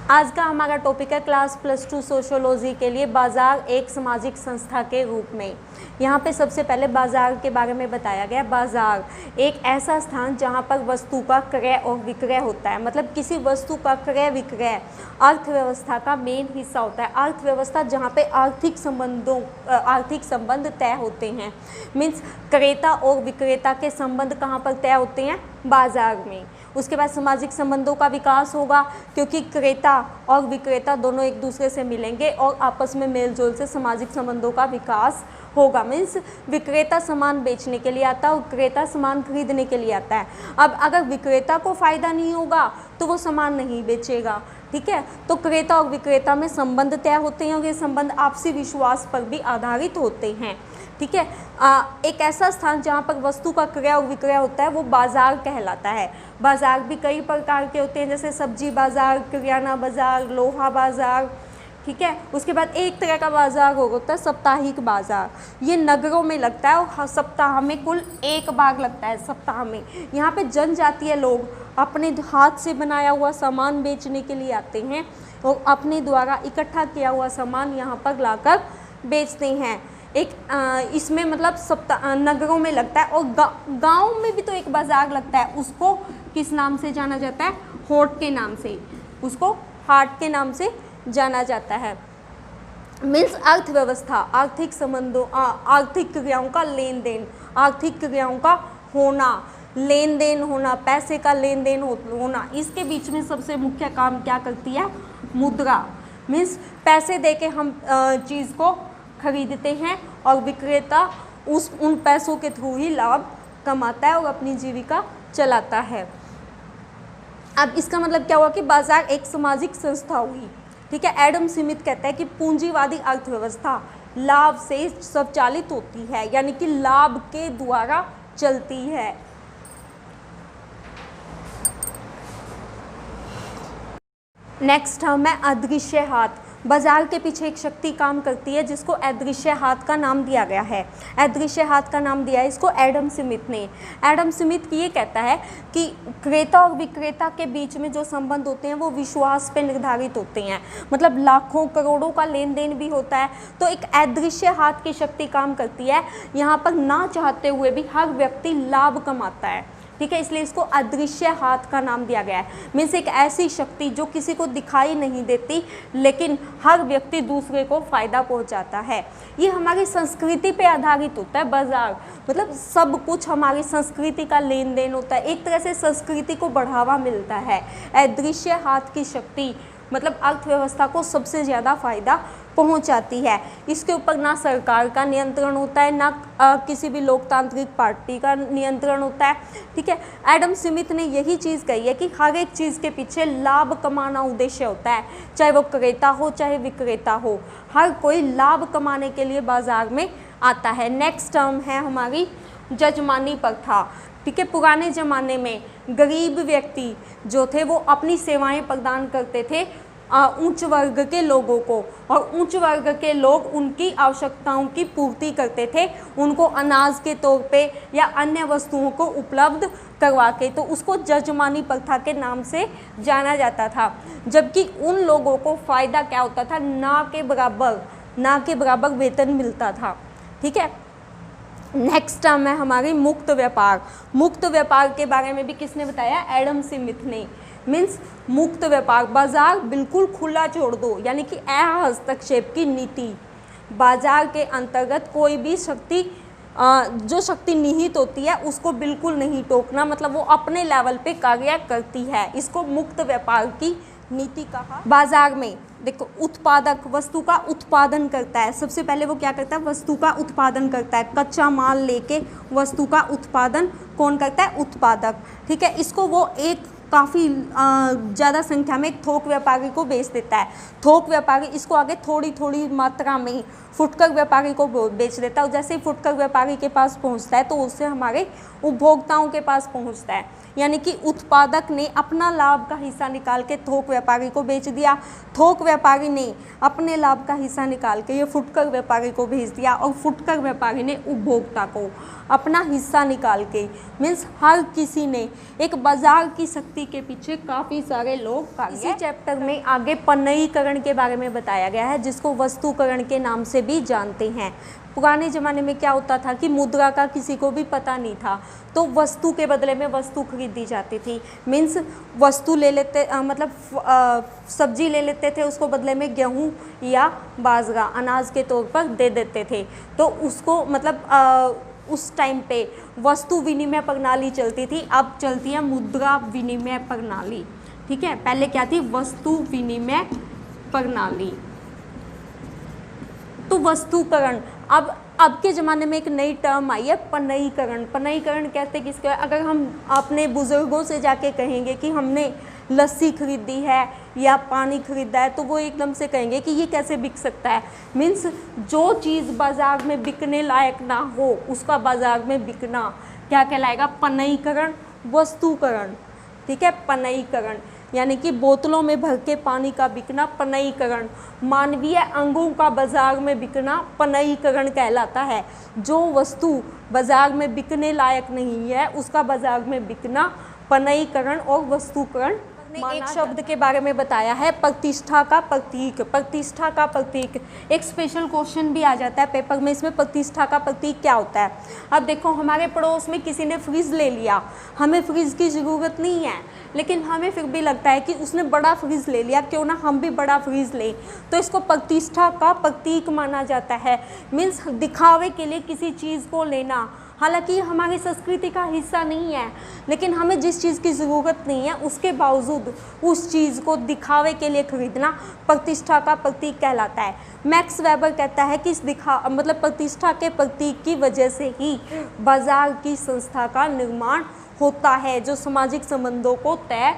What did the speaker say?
आज का हमारा टॉपिक है क्लास +2 सोशियोलॉजी के लिए बाजार एक सामाजिक संस्था के रूप में। यहाँ पे सबसे पहले बाजार के बारे में बताया गया। बाजार एक ऐसा स्थान जहाँ पर वस्तु का क्रय और विक्रय होता है, मतलब किसी वस्तु का क्रय विक्रय अर्थव्यवस्था का मेन हिस्सा होता है। अर्थव्यवस्था जहाँ पे आर्थिक संबंध तय होते हैं, मीन्स क्रेता और विक्रेता के संबंध कहाँ पर तय होते हैं? बाजार में। उसके बाद सामाजिक संबंधों का विकास होगा, क्योंकि क्रेता और विक्रेता दोनों एक दूसरे से मिलेंगे और आपस में मेल जोल से सामाजिक संबंधों का विकास होगा। मीन्स विक्रेता सामान बेचने के लिए आता है और क्रेता सामान खरीदने के लिए आता है। अब अगर विक्रेता को फ़ायदा नहीं होगा तो वो सामान नहीं बेचेगा, ठीक है। तो क्रेता और विक्रेता में संबंध तय होते हैं और ये संबंध आपसी विश्वास पर भी आधारित होते हैं, ठीक है। एक ऐसा स्थान जहाँ पर वस्तु का क्रय और विक्रय होता है वो बाजार कहलाता है। बाजार भी कई प्रकार के होते हैं, जैसे सब्जी बाजार, किराना बाजार, लोहा बाजार, ठीक है। उसके बाद एक तरह का बाजार होता है साप्ताहिक बाजार। ये नगरों में लगता है और सप्ताह में कुल एक बार लगता है सप्ताह में। यहाँ पे जनजातीय लोग अपने हाथ से बनाया हुआ सामान बेचने के लिए आते हैं और अपने द्वारा इकट्ठा किया हुआ सामान यहाँ पर लाकर बेचते हैं। इसमें मतलब नगरों में लगता है और गाँव में भी तो एक बाजार लगता है, उसको किस नाम से जाना जाता है? हाट के नाम से, उसको हाट के नाम से जाना जाता है। मीन्स अर्थव्यवस्था आर्थिक संबंधों, आर्थिक क्रियाओं का लेन देन, आर्थिक क्रियाओं का होना, लेन देन होना, पैसे का लेन देन होना, इसके बीच में सबसे मुख्य काम क्या करती है? मुद्रा। मीन्स पैसे देके हम चीज़ को खरीदते हैं और विक्रेता उन पैसों के थ्रू ही लाभ कमाता है और अपनी जीविका चलाता है। अब इसका मतलब क्या हुआ कि बाजार एक सामाजिक संस्था हुई, ठीक है। एडम स्मिथ कहता है कि पूंजीवादी अर्थव्यवस्था लाभ से संचालित होती है, यानी कि लाभ के द्वारा चलती है। नेक्स्ट टर्म है अदृश्य हाथ। बाजार के पीछे एक शक्ति काम करती है जिसको अदृश्य हाथ का नाम दिया गया है। अदृश्य हाथ का नाम दिया है इसको एडम स्मिथ ने। एडम स्मिथ ये कहता है कि क्रेता और विक्रेता के बीच में जो संबंध होते हैं वो विश्वास पे निर्धारित होते हैं, मतलब लाखों करोड़ों का लेन देन भी होता है। तो एक अदृश्य हाथ की शक्ति काम करती है, यहाँ पर ना चाहते हुए भी हर व्यक्ति लाभ कमाता है, ठीक है। इसलिए इसको अदृश्य हाथ का नाम दिया गया है। मीन्स एक ऐसी शक्ति जो किसी को दिखाई नहीं देती लेकिन हर व्यक्ति दूसरे को फ़ायदा पहुंचाता है। ये हमारी संस्कृति पे आधारित होता है बाजार, मतलब सब कुछ हमारी संस्कृति का लेन देन होता है, एक तरह से संस्कृति को बढ़ावा मिलता है। अदृश्य हाथ की शक्ति मतलब अर्थव्यवस्था को सबसे ज़्यादा फायदा पहुंचाती है। इसके ऊपर ना सरकार का नियंत्रण होता है, ना किसी भी लोकतांत्रिक पार्टी का नियंत्रण होता है, ठीक है। एडम स्मिथ ने यही चीज़ कही है कि हर एक चीज़ के पीछे लाभ कमाना उद्देश्य होता है, चाहे वो क्रेता हो चाहे विक्रेता हो, हर कोई लाभ कमाने के लिए बाजार में आता है। नेक्स्ट टर्म है हमारी जजमानी प्रथा, ठीक है। पुराने ज़माने में गरीब व्यक्ति जो थे वो अपनी सेवाएं प्रदान करते थे उच्च वर्ग के लोगों को, और उच्च वर्ग के लोग उनकी आवश्यकताओं की पूर्ति करते थे, उनको अनाज के तौर पे या अन्य वस्तुओं को उपलब्ध करवा के, तो उसको जजमानी प्रथा के नाम से जाना जाता था। जबकि उन लोगों को फ़ायदा क्या होता था? ना के बराबर वेतन मिलता था, ठीक है। नेक्स्ट टर्म है हमारी मुक्त व्यापार। मुक्त व्यापार के बारे में भी किसने बताया? एडम स्मिथ ने। मीन्स मुक्त व्यापार, बाजार बिल्कुल खुला छोड़ दो, यानी कि हस्तक्षेप की नीति। बाजार के अंतर्गत कोई भी शक्ति जो शक्ति निहित होती है उसको बिल्कुल नहीं टोकना, मतलब वो अपने लेवल पे कार्य करती है, इसको मुक्त व्यापार की नीति कहा। बाजार में देखो उत्पादक वस्तु का उत्पादन करता है, सबसे पहले वो क्या करता है? वस्तु का उत्पादन करता है। कच्चा माल लेके वस्तु का उत्पादन कौन करता है? उत्पादक, ठीक है। इसको वो एक काफ़ी ज़्यादा संख्या में एक थोक व्यापारी को बेच देता है। थोक व्यापारी इसको आगे थोड़ी थोड़ी मात्रा में फुटकर व्यापारी को बेच देता है, और जैसे ही फुटकर व्यापारी के पास पहुंचता है तो उससे हमारे उपभोक्ताओं के पास पहुंचता है। यानी कि उत्पादक ने अपना लाभ का हिस्सा निकाल के थोक व्यापारी को बेच दिया, थोक व्यापारी ने अपने लाभ का हिस्सा निकाल के ये फुटकर व्यापारी को भेज दिया, और फुटकर व्यापारी ने उपभोक्ता को अपना हिस्सा निकाल के, मीन्स हर किसी ने एक बाजार की शक्ति क्रांति के पीछे काफ़ी सारे लोग कार्य। इसी चैप्टर में आगे पन्नयीकरण के बारे में बताया गया है, जिसको वस्तुकरण के नाम से भी जानते हैं। पुराने ज़माने में क्या होता था कि मुद्रा का किसी को भी पता नहीं था, तो वस्तु के बदले में वस्तु खरीदी जाती थी। मीन्स वस्तु ले लेते सब्जी ले लेते थे, उसको बदले में गेहूँ या बाजरा अनाज के तौर पर दे देते थे। तो उसको उस टाइम पे वस्तु विनिमय प्रणाली चलती थी, अब चलती है मुद्रा विनिमय प्रणाली। ठीक है, पहले क्या थी? वस्तु विनिमय प्रणाली। तो वस्तुकरण, अब के ज़माने में एक नई टर्म आई है, पन्नयीकरण। पन्नयीकरण कहते किसको? अगर हम अपने बुज़ुर्गों से जाके कहेंगे कि हमने लस्सी खरीदी है या पानी खरीदा है, तो वो एकदम से कहेंगे कि ये कैसे बिक सकता है। मीन्स जो चीज़ बाज़ार में बिकने लायक ना हो उसका बाज़ार में बिकना क्या कहलाएगा? पन्नयीकरण, वस्तुकरण। ठीक है, पन्नयीकरण यानी कि बोतलों में भर के पानी का बिकना पन्नयीकरण। मानवीय अंगों का बाजार में बिकना पन्नयीकरण कहलाता है। जो वस्तु बाजार में बिकने लायक नहीं है उसका बाजार में बिकना पन्नयीकरण और वस्तुकरण। ने एक शब्द के बारे में बताया है, प्रतिष्ठा का प्रतीक। प्रतिष्ठा का प्रतीक एक स्पेशल क्वेश्चन भी आ जाता है पेपर में, इसमें प्रतिष्ठा का प्रतीक क्या होता है। अब देखो, हमारे पड़ोस में किसी ने फ्रिज ले लिया, हमें फ्रिज की ज़रूरत नहीं है, लेकिन हमें फिर भी लगता है कि उसने बड़ा फ्रिज ले लिया, क्यों ना हम भी बड़ा फ्रिज लें, तो इसको प्रतिष्ठा का प्रतीक माना जाता है। मीन्स दिखावे के लिए किसी चीज़ को लेना, हालांकि हमारी संस्कृति का हिस्सा नहीं है, लेकिन हमें जिस चीज़ की ज़रूरत नहीं है उसके बावजूद उस चीज़ को दिखावे के लिए खरीदना प्रतिष्ठा का प्रतीक कहलाता है। मैक्स वेबर कहता है कि इस प्रतिष्ठा के प्रतीक की वजह से ही बाजार की संस्था का निर्माण होता है, जो सामाजिक संबंधों को तय